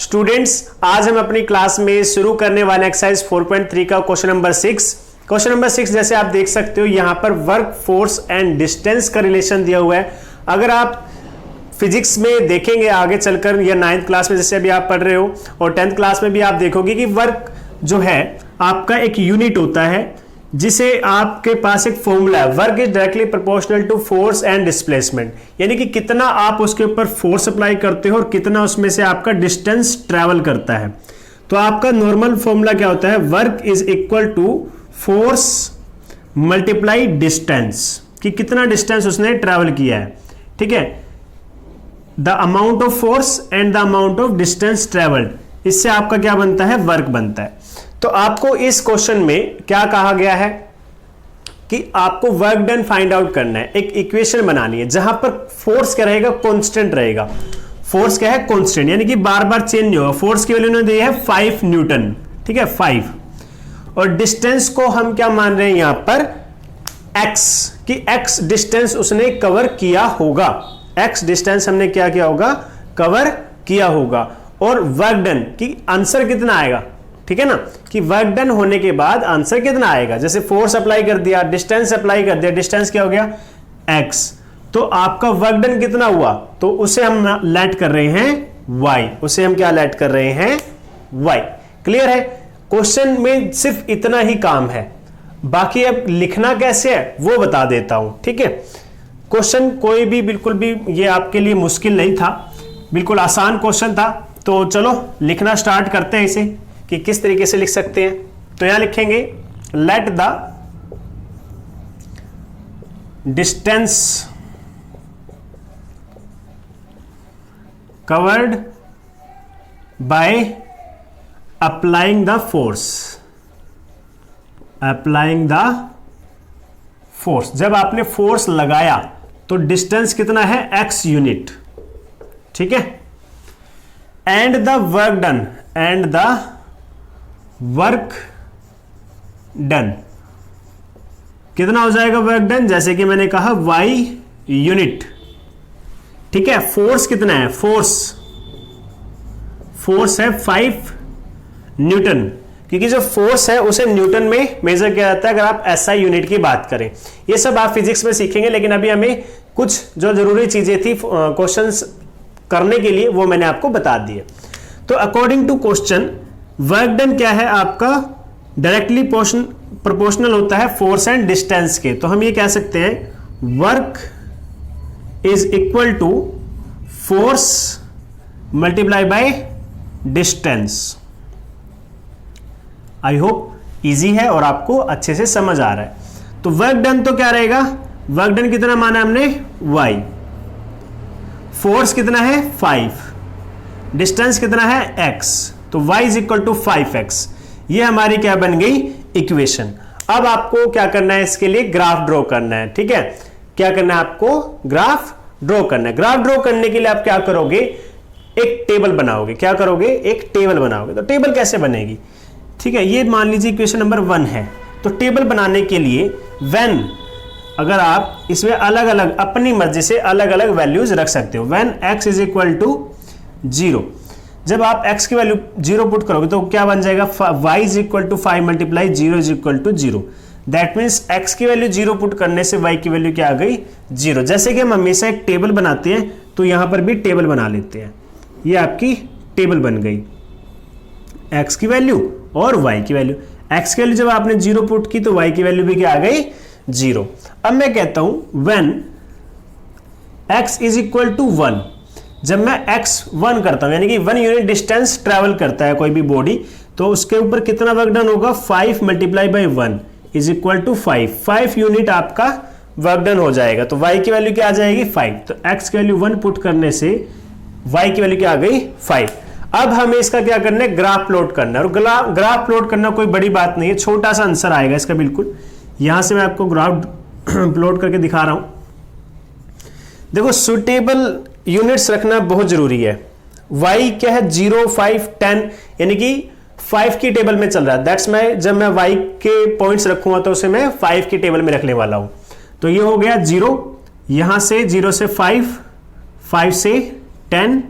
Students, आज हम अपनी क्लास में शुरू करने वाले एक्सरसाइज 4.3 का क्वेश्चन नंबर 6। क्वेश्चन नंबर 6 जैसे आप देख सकते हो यहाँ पर वर्क फोर्स एंड डिस्टेंस का रिलेशन दिया हुआ है। अगर आप फिजिक्स में देखेंगे आगे चलकर या 9th क्लास में जैसे अभी आप पढ़ रहे हो और 10th क्लास में भी आप देखोगे कि वर्क जो है आपका एक यूनिट होता है जिसे आपके पास एक फॉर्मूला है, work is directly proportional to force and displacement, यानी कि कितना आप उसके ऊपर फोर्स अप्लाई करते हो और कितना उसमें से आपका डिस्टेंस ट्रैवल करता है। तो आपका नॉर्मल फॉर्मूला क्या होता है, work is equal to force multiply distance, कि कितना डिस्टेंस उसने ट्रैवल किया है। ठीक है, the amount of force and the amount of distance travelled, इससे आपका क्या बनता है, वर्क बनता है। तो आपको इस क्वेश्चन में क्या कहा गया है कि आपको वर्क डन फाइंड आउट करना है, एक इक्वेशन बनानी है जहां पर फोर्स क्या रहेगा, कांस्टेंट रहेगा। फोर्स क्या है, कांस्टेंट, यानी कि बार बार चेंज नहीं होगा। फोर्स की वैल्यू ने दी है 5 न्यूटन, ठीक है 5, और डिस्टेंस को हम क्या मान रहे हैं यहां पर x, कि x डिस्टेंस उसने कवर किया होगा, x डिस्टेंस हमने क्या किया होगा, कवर किया होगा। और वर्क डन की आंसर कितना आएगा, ठीक है ना, कि वर्क डन होने के बाद आंसर कितना आएगा। जैसे फोर्स अप्लाई कर दिया, डिस्टेंस अप्लाई कर दिया, डिस्टेंस क्या हो गया x, तो आपका वर्क डन कितना हुआ, तो उसे हम लेट कर रहे हैं y, उसे हम क्या लेट कर रहे हैं y। क्लियर है, क्वेश्चन में सिर्फ इतना ही काम है, बाकी अब लिखना कैसे है वो बता देता हूं। ठीक है, क्वेश्चन कोई भी बिल्कुल भी ये आपके लिए मुश्किल नहीं था, बिल्कुल आसान क्वेश्चन था। तो चलो लिखना स्टार्ट करते हैं इसे कि किस तरीके से लिख सकते हैं। तो यहां लिखेंगे let the distance covered by applying the force, applying the force, जब आपने फोर्स लगाया तो डिस्टेंस कितना है, x यूनिट, ठीक है। And the work done, and the work done कितना हो जाएगा वर्क डन, जैसे कि मैंने कहा y यूनिट, ठीक है। फोर्स कितना है, फोर्स है 5 न्यूटन, क्योंकि जो फोर्स है उसे न्यूटन में मेजर किया जाता है अगर आप SI यूनिट की बात करें। ये सब आप फिजिक्स में सीखेंगे, लेकिन अभी हमें कुछ जो जरूरी चीजें थी क्वेश्चंस करने के लिए वो मैंने आपको बता दिए। तो according to question work done क्या है आपका, डायरेक्टली प्रोपोर्शनल होता है फोर्स एंड डिस्टेंस के। तो हम ये कह सकते हैं work is equal to force multiply by distance. I hope easy है और आपको अच्छे से समझ आ रहा है। तो वर्क डन तो क्या रहेगा, वर्क डन कितना माना हमने y, फोर्स कितना है 5, डिस्टेंस कितना है x, तो y is equal to 5x। ये हमारी क्या बन गई इक्वेशन। अब आपको क्या करना है, इसके लिए ग्राफ ड्रॉ करना है। ठीक है, क्या करना है आपको, ग्राफ ड्रॉ करना है। ग्राफ ड्रॉ करने के लिए आप क्या करोगे, एक टेबल बनाओगे। क्या करोगे, एक टेबल बनाओगे। तो टेबल कैसे बनेगी, ठीक है, ये मान लीजिए इक्वेशन नंबर 1 है। तो टेबल बनाने के लिए व्हेन, अगर आप इसमें अलग अलग अपनी मर्जी से अलग अलग वैल्यूज रख सकते हो। When x is equal to 0, जब आप x की वैल्यू 0 पुट करोगे तो क्या बन जाएगा, y is equal to 5 multiply 0 is equal to 0। That means x की वैल्यू 0 पुट करने से y की वैल्यू क्या आ गई, 0। जैसे कि हम हमेशा एक टेबल बनाते हैं तो यहां पर भी टेबल बना लेते हैं। ये आपकी टेबल बन गई, x की वैल्यू और y की वैल्यू। x की वैल्यू जब आपने 0 पुट की तो y की वैल्यू भी क्या आ गई, 0। अब मैं कहता हूं when x is equal to 1, जब मैं x 1 करता हूं, यानी कि 1 यूनिट डिस्टेंस ट्रैवल करता है कोई भी बॉडी, तो उसके ऊपर कितना वर्क डन होगा, 5 multiply by 1 is equal to 5 unit आपका वर्क डन हो जाएगा। तो y की वैल्यू क्या आ जाएगी 5, तो x की वैल्यू 1 पुट करने से y की वैल्यू क्या आ गई 5। अब हमें इसका क्या करना है, ग्राफ प्लॉट करना है। और ग्राफ प्लॉट करना कोई बड़ी बात नहीं है, छोटा सा आंसर आएगा इसका बिल्कुल। यहां से मैं आपको ग्राफ प्लॉट करके दिखा रहा हूं। देखो सुटेबल यूनिट्स रखना बहुत जरूरी है। y क्या है 0, 5, 10, यानी कि 5 की टेबल में चल रहा है। दैट्स मैं जब मैं y के पॉइंट्स रखूंगा तो उसे मैं 5 की टेबल में रखने वाला हूं। तो ये हो गया 0, यहां से 0 से 5, 5 से 10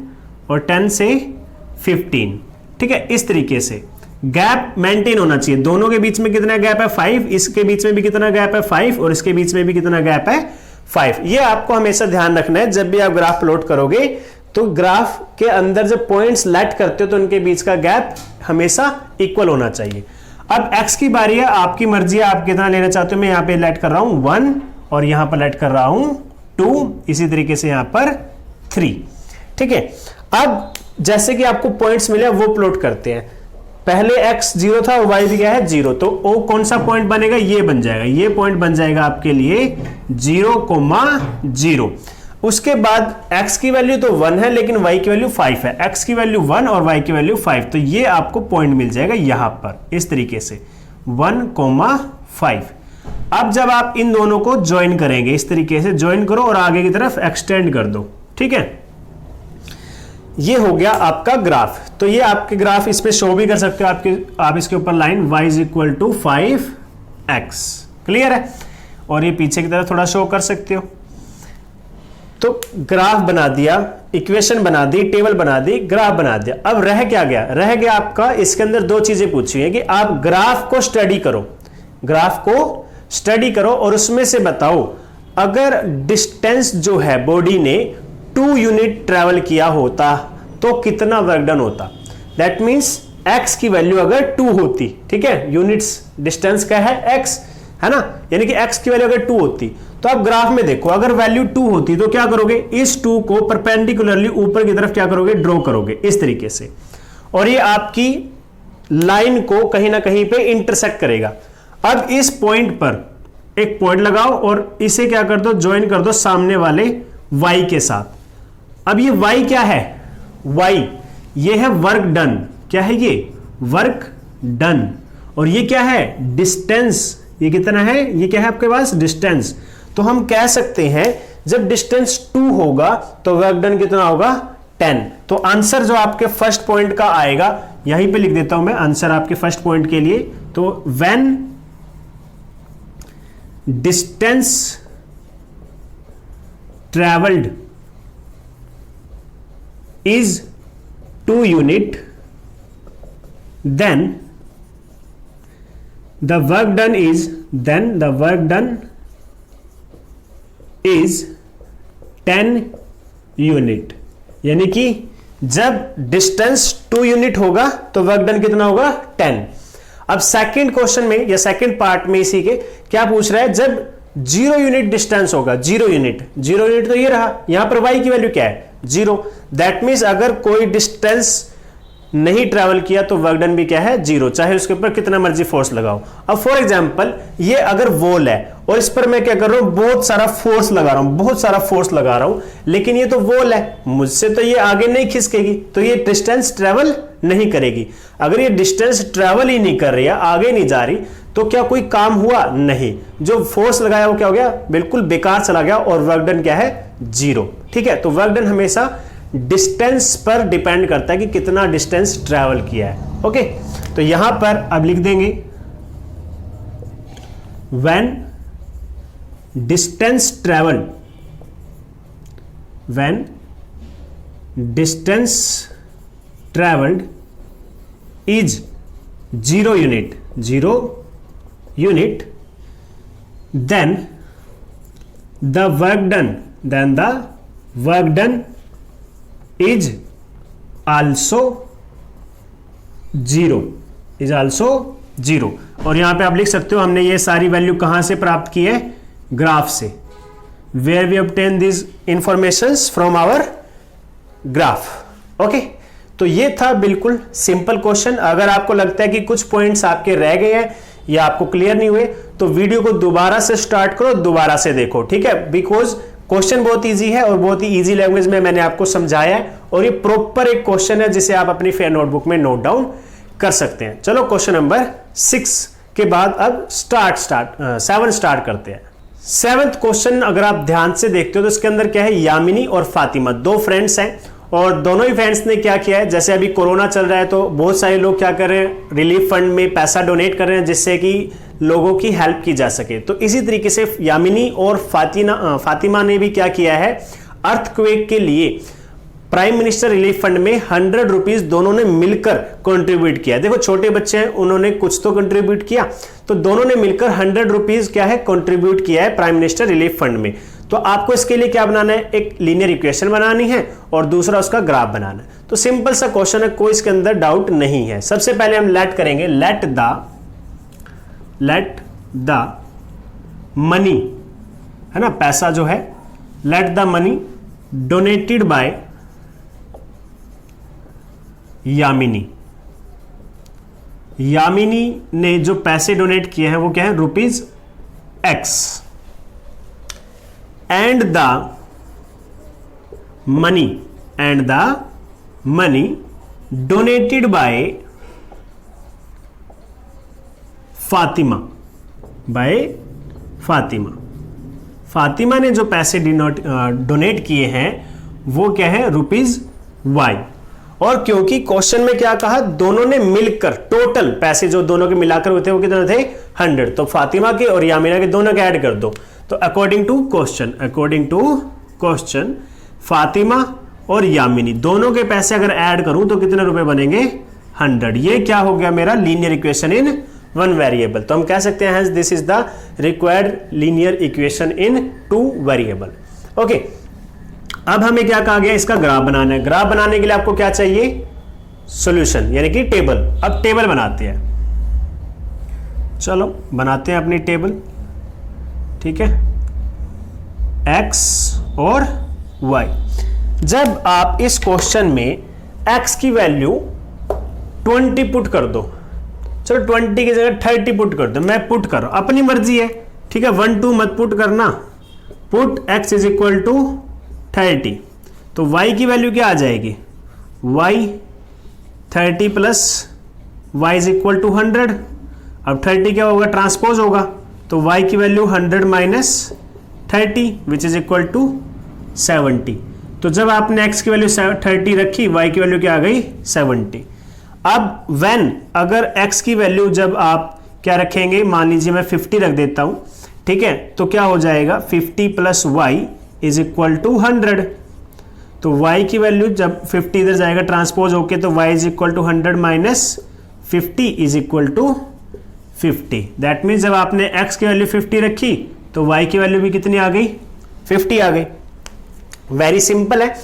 और 10 से 15। ठीक है, इस तरीके से गैप मेंटेन होना चाहिए। दोनों के बीच में कितना गैप है 5, इसके बीच में भी कितना गैप है 5 और इसके बीच में भी कितना गैप है 5। ये आपको हमेशा ध्यान रखना है जब भी आप ग्राफ प्लॉट करोगे तो ग्राफ के अंदर जब पॉइंट्स लेट करते हो तो उनके बीच का गैप हमेशा इक्वल होना चाहिए। अब x की बारी है, आपकी मर्जी है आप कितना लेना चाहते हो। मैं यहां पे लेट कर रहा हूं 1 और यहां पर लेट कर रहा हूं 2, इसी तरीके से यहां पर 3। ठीक है, अब जैसे कि आपको पॉइंट्स मिले वो प्लॉट करते हैं। पहले x 0 था और y भी क्या है 0, तो o कौन सा पॉइंट बनेगा, ये बन जाएगा, ये पॉइंट बन जाएगा आपके लिए 0,0। उसके बाद x की वैल्यू तो 1 है लेकिन y की वैल्यू 5 है, x की वैल्यू 1 और y की वैल्यू 5, तो ये आपको पॉइंट मिल जाएगा यहां पर इस तरीके से 1,5। अब जब आप इन दोनों को ज्वाइन करेंगे, इस तरीके से ज्वाइन करो और आगे की तरफ एक्सटेंड कर दो। ठीक है, ये हो गया आपका ग्राफ। तो ये आपके ग्राफ इस पे शो भी कर सकते हो आप इसके ऊपर लाइन y = 5x, क्लियर है, और ये पीछे की तरफ थोड़ा शो कर सकते हो। तो ग्राफ बना दिया, इक्वेशन बना दी, टेबल बना दी, ग्राफ बना दिया। अब रह क्या गया, रह गया आपका इसके अंदर दो चीजें पूछी है कि आप ग्राफ को स्टडी करो, ग्राफ को स्टडी करो और उसमें से बताओ अगर डिस्टेंस जो है बॉडी ने 2 यूनिट ट्रेवल किया होता तो कितना वर्क डन होता। दैट मींस x की वैल्यू अगर 2 होती, ठीक है, यूनिट्स डिस्टेंस का है x, है ना, यानी कि x की वैल्यू अगर 2 होती तो आप ग्राफ में देखो अगर वैल्यू 2 होती तो क्या करोगे, इस 2 को परपेंडिकुलरली ऊपर की तरफ क्या करोगे, ड्रॉ करोगे इस तरीके से, और ये आपकी लाइन को कहीं ना कहीं पे इंटरसेक्ट करेगा। अब इस पॉइंट पर एक पॉइंट लगाओ और इसे क्या कर दो, ज्वाइन कर दो सामने वाले y के साथ। अब ये y क्या है, y ये है वर्क डन, क्या है ये वर्क डन, और ये क्या है डिस्टेंस, ये कितना है, ये क्या है आपके पास डिस्टेंस। तो हम कह सकते हैं जब डिस्टेंस 2 होगा तो वर्क डन कितना होगा 10। तो आंसर जो आपके फर्स्ट पॉइंट का आएगा, यहीं पे लिख देता हूं मैं आंसर आपके फर्स्ट पॉइंट के लिए, तो when distance travelled is 2 unit, then the work done is 10 unit. यानी कि जब डिस्टेंस 2 यूनिट होगा तो वर्क डन कितना होगा 10। अब सेकंड क्वेश्चन में या सेकंड पार्ट में इसी के क्या पूछ रहा है, जब 0 यूनिट डिस्टेंस होगा, 0 यूनिट तो ये रहा, यहां पर y की वैल्यू क्या है 0। दैट मीन्स अगर कोई डिस्टेंस नहीं ट्रैवल किया तो वर्क डन भी क्या है 0, चाहे उसके ऊपर कितना मर्जी फोर्स लगाओ। अब फॉर एग्जांपल ये अगर वॉल है और इस पर मैं क्या कर रहा हूं, बहुत सारा फोर्स लगा रहा हूं, लेकिन ये तो वॉल है, मुझसे तो ये आगे नहीं खिसकेगी, तो ये डिस्टेंस ट्रैवल नहीं करेगी। अगर ये डिस्टेंस ट्रैवल ही नहीं कर रही है, आगे नहीं जा रही, तो क्या कोई काम हुआ, नहीं, जो फोर्स लगाया वो क्या हो गया, बिल्कुल बेकार चला गया, और वर्क डन क्या है 0। ठीक है, तो वर्क डन हमेशा डिस्टेंस पर डिपेंड करता है कि कितना डिस्टेंस ट्रैवल किया है। ओके, तो यहां पर अब लिख देंगे when distance travelled is 0 unit, then the work done is also 0 और यहां पे आप लिख सकते हो हमने ये सारी वैल्यू कहां से प्राप्त की है, ग्राफ से, where we obtain these informations from our graph। Okay, तो ये था बिल्कुल सिंपल क्वेश्चन। अगर आपको लगता है कि कुछ पॉइंट्स आपके रह गए हैं या आपको क्लियर नहीं हुए तो वीडियो को दोबारा से स्टार्ट करो, दोबारा से देखो, ठीक है, बिकॉज क्वेश्चन बहुत इजी है और बहुत ही इजी लैंग्वेज में मैंने आपको समझाया है, और ये प्रॉपर एक क्वेश्चन है जिसे आप अपनी फेयर नोटबुक में नोट डाउन कर सकते हैं। चलो क्वेश्चन नंबर 6 के बाद अब 7 स्टार्ट करते हैं। 7th क्वेश्चन अगर आप ध्यान से देखते हो तो इसके अंदर क्या है, यामिनी और फातिमा 2 फ्रेंड्स हैं, और दोनों ही फ्रेंड्स ने क्या किया है, जैसे अभी कोरोना चल रहा है तो बहुत सारे लोग क्या कर रहे हैं, रिलीफ फंड में पैसा डोनेट कर रहे हैं जिससे कि लोगों की हेल्प की जा सके। तो इसी तरीके से यामिनी और फातिमा ने भी क्या किया है, अर्थक्वेक के लिए प्राइम मिनिस्टर रिलीफ फंड में 100 रुपीज दोनों ने मिलकर कंट्रीब्यूट किया। देखो छोटे बच्चे हैं, उन्होंने कुछ तो कंट्रीब्यूट किया, तो दोनों ने मिलकर 100 रुपीज क्या है कंट्रीब्यूट किया है प्राइम मिनिस्टर रिलीफ फंड में। तो आपको इसके लिए क्या बनाना है, एक लीनियर इक्वेशन बनानी है और दूसरा उसका ग्राफ बनाना है। तो सिंपल सा क्वेश्चन है, कोई इसके अंदर डाउट नहीं है। सबसे पहले हम लेट करेंगे, लेट द मनी, है ना, पैसा जो है, let the money donated bye Yamini ने जो पैसे डोनेट किए हैं वो क्या है, rupees X, and the money donated bye Fatima ने जो पैसे डोनेट किए हैं वो क्या है, रुपीज Y। और क्योंकि क्वेश्चन में क्या कहा, दोनों ने मिलकर टोटल पैसे जो दोनों के मिलाकर होते वो कितने थे, 100, तो फातिमा के और यामिना के दोनों के ऐड कर दो। तो अकॉर्डिंग टू क्वेश्चन फातिमा और यामिनी दोनों के पैसे अगर ऐड करूं तो कितने रुपए बनेंगे, 100। ये क्या हो गया मेरा linear equation in one variable. तो हम कह सकते हैं this is the required linear equation in 2 variable. Okay, अब हमें क्या कहा गया, इसका ग्राफ बनाना है। ग्राफ बनाने के लिए आपको क्या चाहिए, सॉल्यूशन, यानी कि टेबल। अब टेबल बनाते हैं, चलो बनाते हैं अपनी टेबल, ठीक है, x और y। जब आप इस क्वेश्चन में x की वैल्यू 20 पुट कर दो, चलो 20 की जगह 30 पुट कर दो, मैं पुट कर रहा हूं, अपनी मर्जी है, ठीक है, 1 2 मत पुट करना, put x is equal to 30, तो y की वैल्यू क्या आ जाएगी, y 30 plus y is equal to 100। अब 30 क्या होगा, ट्रांसपोज होगा, तो y की value 100 minus 30 which is equal to 70। तो जब आपने x की वैल्यू 30 रखी, y की वैल्यू क्या आ गई, 70। अब when, अगर x की वैल्यू जब आप क्या रखेंगे, मान लीजिए मैं 50 रख देता हूं, ठीक है, तो क्या हो जाएगा, 50 plus y is equal to 100। तो y की वैल्यू जब 50 इधर जाएगा ट्रांसपोज होके, तो y is equal to 100 minus 50 is equal to 50। That means जब आपने x की वैल्यू 50 रखी तो y की वैल्यू भी कितनी आ गई, 50 आ गई। वेरी सिंपल है,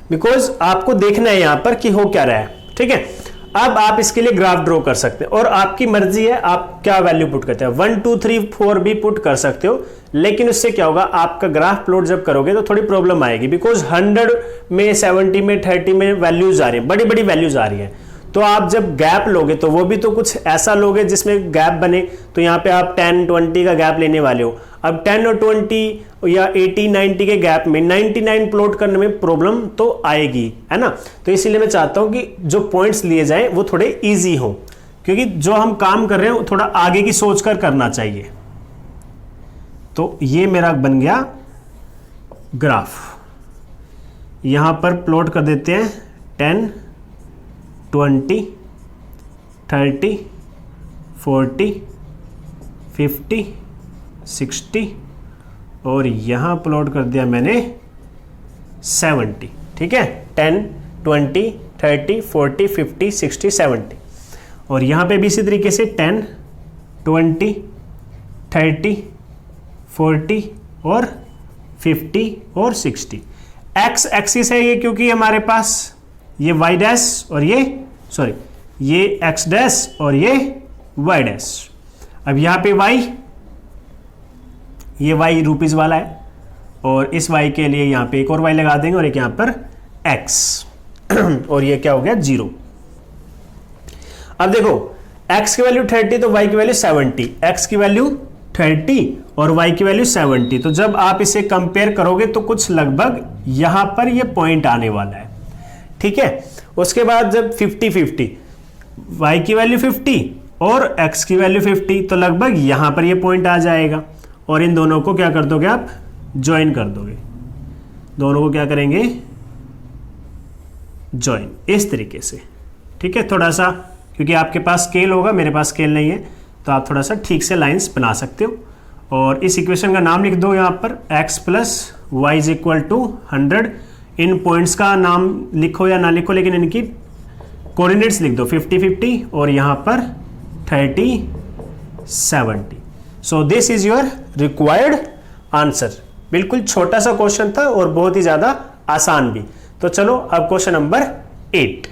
बिकॉज आपको देखना है यहां पर कि हो क्या रहा है, ठीक है। अब आप इसके लिए ग्राफ ड्रॉ कर सकते हैं और आपकी मर्जी है आप क्या वैल्यू पुट करते हैं, 1 2 3 4 भी पुट कर सकते हो, लेकिन उससे क्या होगा, आपका ग्राफ प्लॉट जब करोगे तो थोड़ी प्रॉब्लम आएगी, बिकॉज 100 में 70 में 30 में वैल्यूज आ रही है, बड़ी बड़ी वैल्यूज आ रही है। तो आप जब गैप लोगे तो वो भी तो कुछ ऐसा लोगे जिसमें गैप बने, तो यहाँ पे आप 10 20 का गैप लेने वाले हो। अब 10 और 20 या 80 90 के गैप में 99 प्लॉट करने में प्रॉब्लम तो आएगी, है ना। तो इसीलिए मैं चाहता हूं कि जो पॉइंट्स लिए जाएं वो थोड़े इजी हो, क्योंकि जो हम काम कर रहे हैं वो थोड़ा आगे की सोचकर करना चाहिए। तो ये मेरा बन गया ग्राफ, यहां पर प्लॉट कर देते हैं 10 20 30 40 50 60 और यहां प्लॉट कर दिया मैंने 70, ठीक है, 10 20 30 40 50 60 70। और यहां पे भी इसी तरीके से 10 20 30 40 और 50 और 60। एक्स एक्सिस है ये, क्योंकि हमारे पास ये y डैश और ये x डैश और ये y डैश। अब यहाँ पे y, ये y रुपीज वाला है और इस y के लिए यहाँ पे एक और y लगा देंगे और एक यहाँ पर x और ये क्या हो गया 0। अब देखो x की वैल्यू 30 तो y की वैल्यू 70, x की वैल्यू 30 और y की वैल्यू 70। तो जब आप इसे कंपेयर करोगे तो कुछ लगभग यहां पर ये पॉइंट आने वाला है, ठीक है। उसके बाद जब 50-50, y की वैल्यू 50 और x की वैल्यू 50, तो लगभग यहां पर ये पॉइंट आ जाएगा और इन दोनों को क्या कर दोगे आप, ज्वाइन कर दोगे। दोनों को क्या करेंगे, ज्वाइन, इस तरीके से, ठीक है। थोड़ा सा क्योंकि आपके पास स्केल होगा, मेरे पास स्केल नहीं है, तो आप थोड़ा सा ठीक से लाइंस बना सकते हो। और इस इक्वेशन का नाम लिख दो यहाँ पर, x plus y is equal to 100 इन पॉइंट्स का नाम लिखो या ना लिखो, लेकिन इनकी कोऑर्डिनेट्स लिख दो 50-50 और यहां पर 30-70। सो this is your required answer. बिल्कुल छोटा सा क्वेश्चन था और बहुत ही ज्यादा आसान भी। तो चलो अब क्वेश्चन नंबर 8।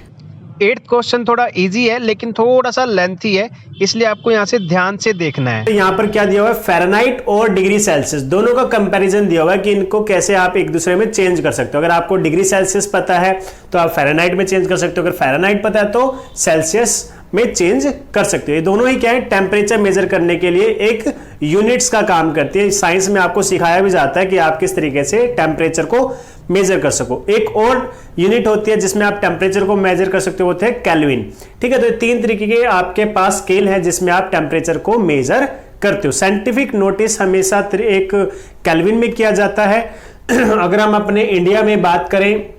8th क्वेश्चन थोड़ा इजी है लेकिन थोड़ा सा लेंथी है, इसलिए आपको यहाँ से ध्यान से देखना है। तो यहाँ पर क्या दिया हुआ है, फ़ारेनहाइट और डिग्री सेल्सियस दोनों का कंपैरिजन दिया हुआ है कि इनको कैसे आप एक दूसरे में चेंज कर सकते हो। अगर आपको डिग्री सेल्सियस पता है तो आप फ़ारेनहाइट में चेंज कर सकते हो, अगर फ़ारेनहाइट पता है तो सेल्सियस में चेंज कर सकते हो। ये दोनों ही क्या है, टेम्परेचर मेजर करने के लिए एक यूनिट्स का काम करती है। साइंस में आपको सिखाया भी जाता है कि आप किस तरीके से टेम्परेचर को मेजर कर सको। एक और यूनिट होती है जिसमें आप टेम्परेचर को मेजर कर सकते हो, वो थे केल्विन। ठीक है, तो 3 तरीके के आपके पास स्केल है जिसमें आप टेम्परेचर को मेजर करते हो। साइंटिफिक नोटिस हमेशा एक केल्विन में किया जाता है। अगर हम अपने इंडिया में बात करें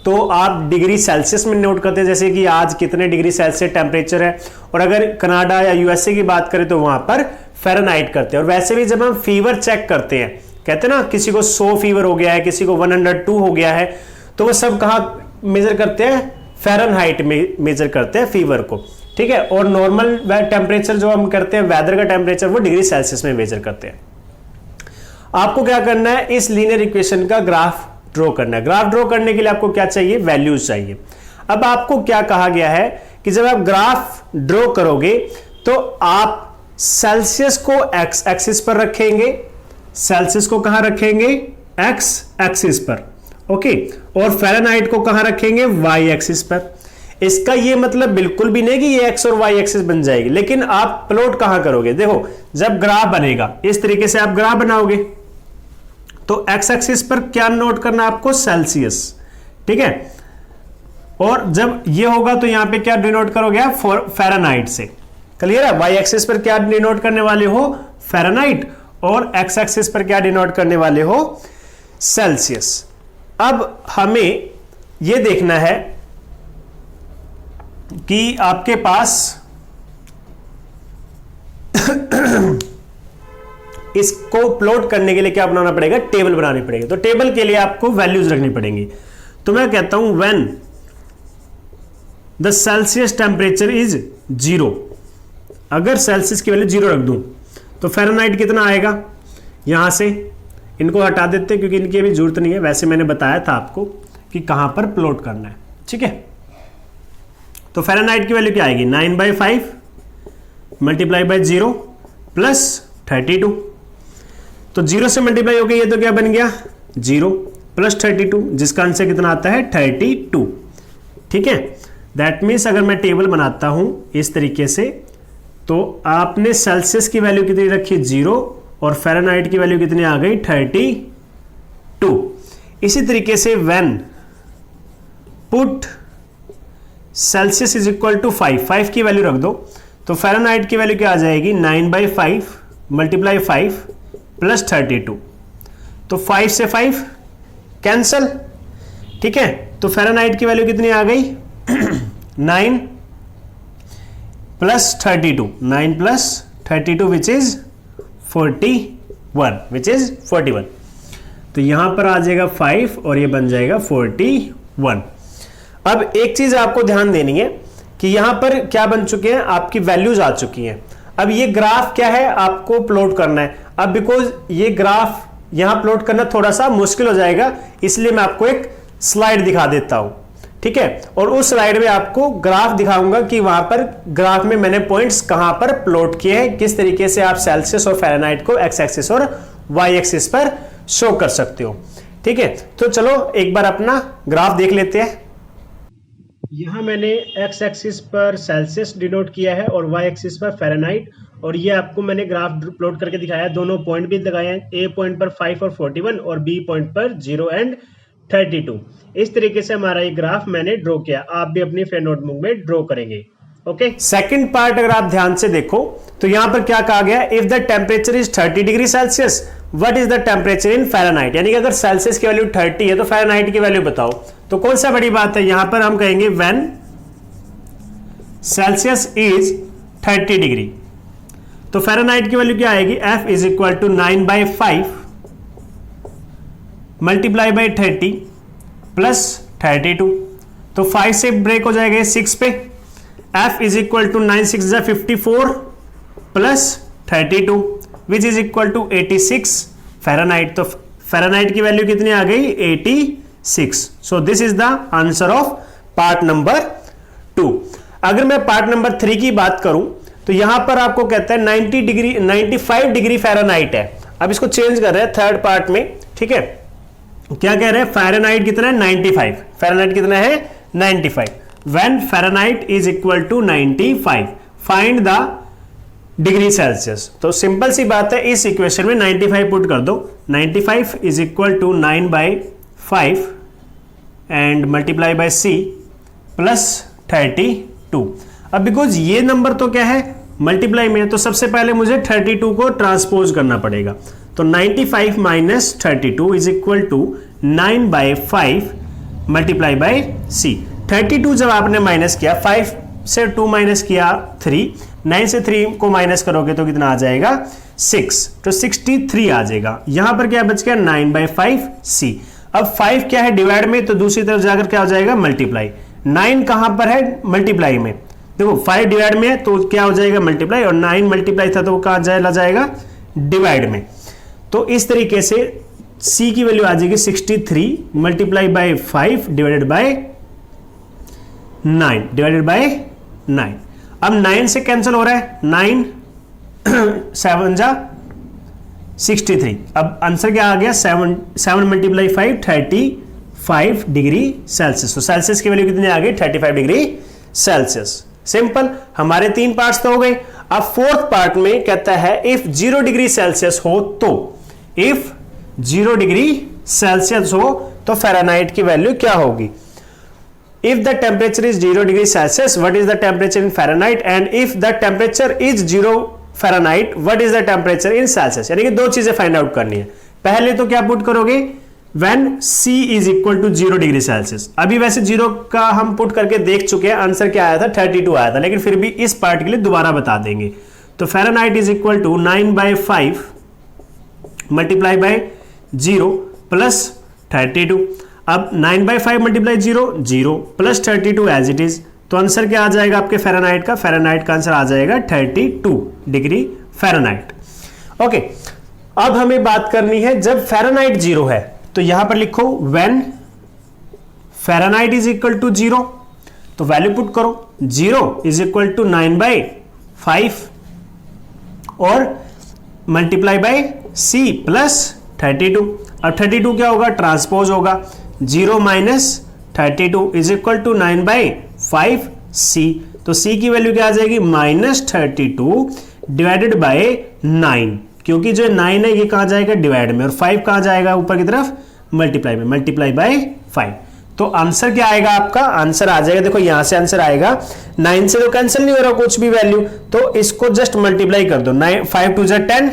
तो आप डिग्री सेल्सियस में नोट करते हैं, जैसे कि आज कितने डिग्री सेल्सियस टेम्परेचर है। और अगर कनाडा या यूएसए की बात करें तो वहां पर फ़ारेनहाइट करते हैं। और वैसे भी जब हम फीवर चेक करते हैं, कहते हैं ना किसी को 100 फीवर हो गया है, किसी को 102 हो गया है, तो वो सब कहाँ मेजर करते हैं, फ़ारेनहाइट में मेजर करते हैं फीवर को। ठीक है, और नॉर्मल टेम्परेचर जो हम करते हैं, वेदर का टेम्परेचर, वो डिग्री सेल्सियस में मेजर करते हैं। आपको क्या करना है, इस लीनियर इक्वेशन का ग्राफ ड्रॉ करना है। ग्राफ ड्रॉ करने के लिए आपको क्या चाहिए, वैल्यूज चाहिए। अब आपको क्या कहा गया है कि जब आप ग्राफ ड्रॉ करोगे तो आप सेल्सियस को एक्स एक्सिस पर रखेंगे, सेल्सियस को कहां रखेंगे, एक्स एक्सिस पर, ओके, और फ़ारेनहाइट को कहां रखेंगे, वाई एक्सिस पर। इसका ये मतलब बिल्कुल भी नहीं कि ये एक्स और वाई एक्सिस बन जाएगी, लेकिन आप प्लॉट कहां करोगे, देखो जब ग्राफ बनेगा इस तरीके से आप ग्राफ बनाओगे तो एक्स एक्सिस पर क्या नोट करना है आपको, सेल्सियस। ठीक है, और जब ये होगा तो यहां पे क्या डिनोट करोगे आप, फ़ारेनहाइट से। क्लियर है, वाई एक्सिस पर क्या डिनोट करने वाले हो, फ़ारेनहाइट, और एक्स एक्सिस पर क्या डिनोट करने वाले हो, सेल्सियस। अब हमें यह देखना है कि आपके पास इसको प्लॉट करने के लिए क्या बनाना पड़ेगा, टेबल बनानी पड़ेगी। तो टेबल के लिए आपको वैल्यूज रखनी पड़ेंगी। तो मैं कहता हूं when the Celsius temperature is 0, अगर सेल्सियस की वैल्यू 0 रख दूं तो फ़ारेनहाइट कितना आएगा, यहां से इनको हटा देते हैं क्योंकि इनकी अभी जरूरत नहीं है। वैसे मैंने बताया था आपको कि कहां पर प्लॉट करना है। ठीक है, तो फ़ारेनहाइट की वैल्यू क्या आएगी, 9/5 मल्टीप्लाई बाय 0 प्लस 32। तो 0 से मल्टीप्लाई हो गया, ये तो क्या बन गया 0 प्लस 32, जिसका आंसर कितना आता है 32। ठीक है, दैट मीन्स अगर मैं टेबल बनाता हूं इस तरीके से तो आपने सेल्सियस की वैल्यू कितनी रखी 0 और फ़ारेनहाइट की वैल्यू कितनी आ गई 32। इसी तरीके से when put Celsius is equal to 5 की वैल्यू रख दो तो फ़ारेनहाइट की वैल्यू क्या आ जाएगी, 9/5 मल्टीप्लाई 5 प्लस 32। तो 5 से 5 कैंसल। ठीक है, तो फ़ारेनहाइट की वैल्यू कितनी आ गई 9 प्लस 32, 9 प्लस 32 विच इज 41। तो यहां पर आ जाएगा 5 और ये बन जाएगा 41। अब एक चीज आपको ध्यान देनी है कि यहां पर क्या बन चुके हैं, आपकी वैल्यूज आ चुकी हैं। अब ये ग्राफ क्या है, आपको प्लॉट करना है। अब बिकॉज ये ग्राफ यहां प्लॉट करना थोड़ा सा मुश्किल हो जाएगा, इसलिए मैं आपको एक स्लाइड दिखा देता हूं। ठीक है, और उस स्लाइड में आपको ग्राफ दिखाऊंगा कि वहां पर ग्राफ में मैंने पॉइंट्स कहां पर प्लॉट किए हैं, किस तरीके से आप सेल्सियस और फ़ारेनहाइट को एक्स एक्सिस और वाई एक्सिस पर शो कर सकते हो। ठीक है, तो चलो एक बार अपना ग्राफ देख लेते हैं। यहां मैंने एक्स एक्सिस पर सेल्सियस डिनोट किया है और वाई एक्सिस पर फ़ारेनहाइट, और ये आपको मैंने ग्राफ प्लॉट करके दिखाया है। दोनों पॉइंट भी लगाए हैं, ए पॉइंट पर 5 और 41 और बी पॉइंट पर 0 एंड 32। इस तरीके से हमारा ये ग्राफ मैंने ड्रॉ किया। आप भी अपनी फेयर नोटबुक में ड्रॉ करेंगे। ओके, सेकंड पार्ट अगर आप ध्यान से देखो तो यहां पर क्या कहा गया, if the temperature is 30 degree Celsius what is the temperature in Fahrenheit. यानी कि अगर सेल्सियस की वैल्यू 30 है तो फ़ारेनहाइट की वैल्यू बताओ। तो कौन सा बड़ी बात है, यहां पर हम कहेंगे व्हेन सेल्सियस इज 30 डिग्री, तो फ़ारेनहाइट की वैल्यू क्या आएगी, F is equal to 9/5 multiply by 30 plus 32, तो 5 से ब्रेक हो जाएगा 6 पे। F इज इक्वल टू 9 6 जा 54 plus 32 which is equal to 86 Fahrenheit. तो फ़ारेनहाइट की वैल्यू कितनी आ गई 86। So this is the answer of part number 2। अगर मैं पार्ट नंबर 3 की बात करूं तो यहां पर आपको कहता है 95 डिग्री फ़ारेनहाइट है। अब इसको चेंज कर रहे हैं थर्ड पार्ट में, ठीक है। क्या कह रहे हैं, फ़ारेनहाइट कितना है 95, फ़ारेनहाइट कितना है 95। When Fahrenheit is equal to 95 find the degree Celsius. तो सिंपल सी बात है, इस इक्वेशन में 95 पुट कर दो। 95 is equal to 9/5 and multiply by c plus 32। अब बिकॉज ये नंबर तो क्या है मल्टीप्लाई में है, तो सबसे पहले मुझे 32 को ट्रांसपोज करना पड़ेगा। तो 95 minus 32 is equal to 9/5 multiply by c। 32 जब आपने माइनस किया, 5 से 2 माइनस किया 3, 9 से 3 को माइनस करोगे तो कितना आ जाएगा 6, तो 63 आ जाएगा। यहां पर क्या बच गया 9/5 c। अब 5 क्या है डिवाइड में, तो दूसरी तरफ जाकर क्या हो जाएगा मल्टीप्लाई। 9 कहां पर है मल्टीप्लाई में, देखो 5 डिवाइड में है तो क्या हो जाएगा मल्टीप्लाई, और 9 मल्टीप्लाई था तो वो कहां चला जाएगा डिवाइड में। तो इस तरीके से c की वैल्यू आ जाएगी 63 multiply by 5 divided by 9 divided by 9। अब 9 से कैंसिल हो रहा है, 9 7 जा 63। अब आंसर क्या आ गया 7 मल्टीप्लाई 5 35 डिग्री सेल्सियस। तो सेल्सियस की वैल्यू कितनी आ गई 35 डिग्री सेल्सियस। सिंपल, हमारे 3 पार्ट्स तो हो गए। अब फोर्थ पार्ट में कहता है इफ 0 डिग्री सेल्सियस हो तो, इफ 0 डिग्री सेल्सियस हो तो फ़ारेनहाइट की वैल्यू क्या होगी। If the temperature is 0 degree Celsius, what is the temperature in Fahrenheit? And if the temperature is 0 Fahrenheit, what is the temperature in Celsius? यानी कि दो चीजें फाइंड आउट करनी है। पहले तो क्या पुट करोगे when C is equal to 0 degree Celsius। अभी वैसे 0 का हम पुट करके देख चुके हैं, आंसर क्या आया था 32 आया था, लेकिन फिर भी इस पार्ट के लिए दोबारा बता देंगे। तो Fahrenheit is equal to 9/5 multiply by 0 plus 32। अब 9/5 multiply 0 0 plus 32 as it is. तो आंसर क्या आ जाएगा आपके फ़ारेनहाइट का, फ़ारेनहाइट का आंसर आ जाएगा 32 डिग्री फ़ारेनहाइट। ओके, अब हमें बात करनी है जब फ़ारेनहाइट 0 है, तो यहां पर लिखो when Fahrenheit is equal to 0, तो वैल्यू पुट करो 0 इज इक्वल टू 9/5 और मल्टीप्लाई बाय c प्लस 32। अब 32 क्या होगा ट्रांसपोज होगा, 0 minus 32 is equal to 9/5 c। तो c की वैल्यू क्या आ जाएगी -32 डिवाइडेड बाय 9, क्योंकि जो 9 है ये कहां जाएगा डिवाइड में, और 5 कहां जाएगा ऊपर की तरफ मल्टीप्लाई में, मल्टीप्लाई बाय 5। तो आंसर क्या आएगा आपका, आंसर आ जाएगा, देखो यहां से आंसर आएगा 9 से तो कैंसिल नहीं हो रहा कुछ भी वैल्यू, तो इसको जस्ट मल्टीप्लाई कर दो। 5 2 10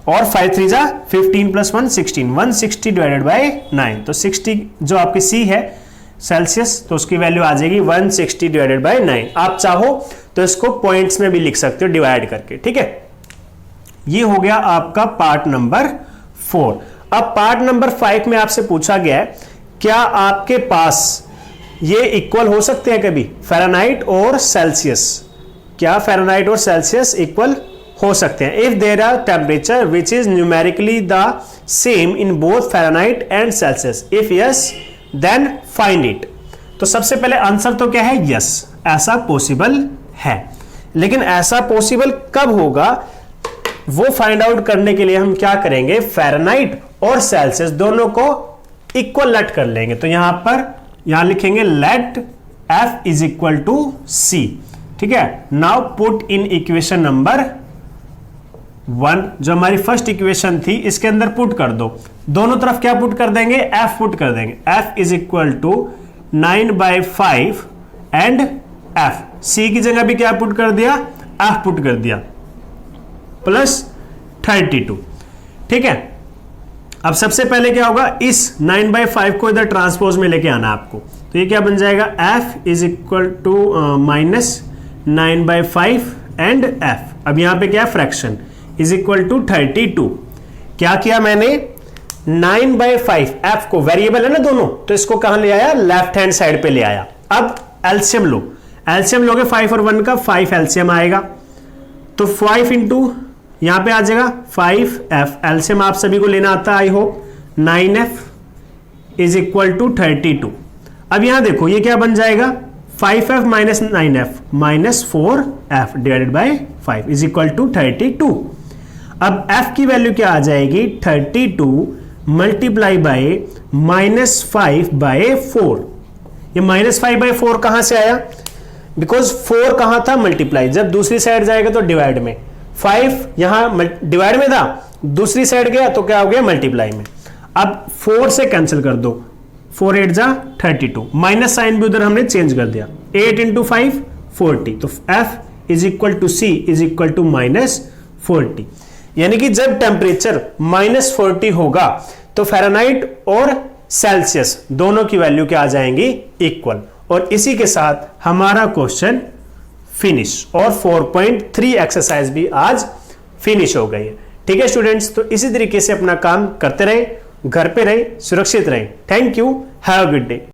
और 5 3 जा 15 प्लस 1 16, 160 डिवाइडेड बाय 9। तो 60 जो आपकी C है सेल्सियस, तो उसकी वैल्यू आ जाएगी 160 डिवाइडेड बाय 9। आप चाहो तो इसको पॉइंट्स में भी लिख सकते हो डिवाइड करके, ठीक है। ये हो गया आपका पार्ट नंबर 4। अब पार्ट नंबर 5 में आपसे पूछा गया है क्या आपके पास ये इक्वल हो सकते हैं कभी फ़ारेनहाइट और सेल्सियस, क्या फ़ारेनहाइट और सेल्सियस इक्वल हो सकते हैं। If there are temperature which is numerically the same in both Fahrenheit and Celsius, if yes then find it. तो सबसे पहले आंसर तो क्या है यस, ऐसा पॉसिबल है, लेकिन ऐसा पॉसिबल कब होगा वो फाइंड आउट करने के लिए हम क्या करेंगे, फ़ारेनहाइट और सेल्सियस दोनों को इक्वल लेट कर लेंगे। तो यहां लिखेंगे let F is equal to C, ठीक है। Now put in equation number 1, जो हमारी फर्स्ट इक्वेशन थी इसके अंदर पुट कर दो, दोनों तरफ क्या पुट कर देंगे F पुट कर देंगे। F is equal to 9/5 and F, C की जगह भी क्या पुट कर दिया F पुट कर दिया प्लस 32, ठीक है। अब सबसे पहले क्या होगा, इस 9/5 को इधर ट्रांसपोज में लेके आना आपको, तो ये क्या बन जाएगा F is equal to -9/5 and F। अब यहां पे क्या फ्रैक्शन इज इक्वल टू 32। क्या किया मैंने 9/5 एफ को, वेरिएबल है ना दोनों, तो इसको कहां ले आया, लेफ्ट हैंड साइड पे ले आया। अब एलसीएम लो, एलसीएम लोगे 5 और 1 का, 5 एलसीएम आएगा, तो 5 इंटू यहां पे आ जाएगा 5f, एलसीएम आप सभी को लेना आता है I hope, 9f is equal to 32। अब यहां देखो ये क्या बन जाएगा, 5f minus 9f minus 4f divided by 5 is equal to 32। अब f की वैल्यू क्या आ जाएगी, 32 मल्टीप्लाई बाय -5/4। ये -5/4 कहां से आया, बिकॉज 4 कहां था, मल्टीप्लाई, जब दूसरी साइड जाएगा तो डिवाइड में, 5 यहां डिवाइड में था, दूसरी साइड गया तो क्या हो गया, मल्टीप्लाई में। अब 4 से कैंसिल कर दो, 4 8 जा 32, माइनस साइन भी उधर हमने चेंज कर दिया, 8 इंटू 5 40, तो F is equal to C is equal to -40। यानी कि जब टेम्परेचर -40 होगा तो फ़ारेनहाइट और सेल्सियस दोनों की वैल्यू क्या आ जाएंगी, इक्वल। और इसी के साथ हमारा क्वेश्चन फिनिश, और 4.3 एक्सरसाइज भी आज फिनिश हो गई है। ठीक है स्टूडेंट्स, तो इसी तरीके से अपना काम करते रहें, घर पे रहें, सुरक्षित रहें। Thank you, have a good day.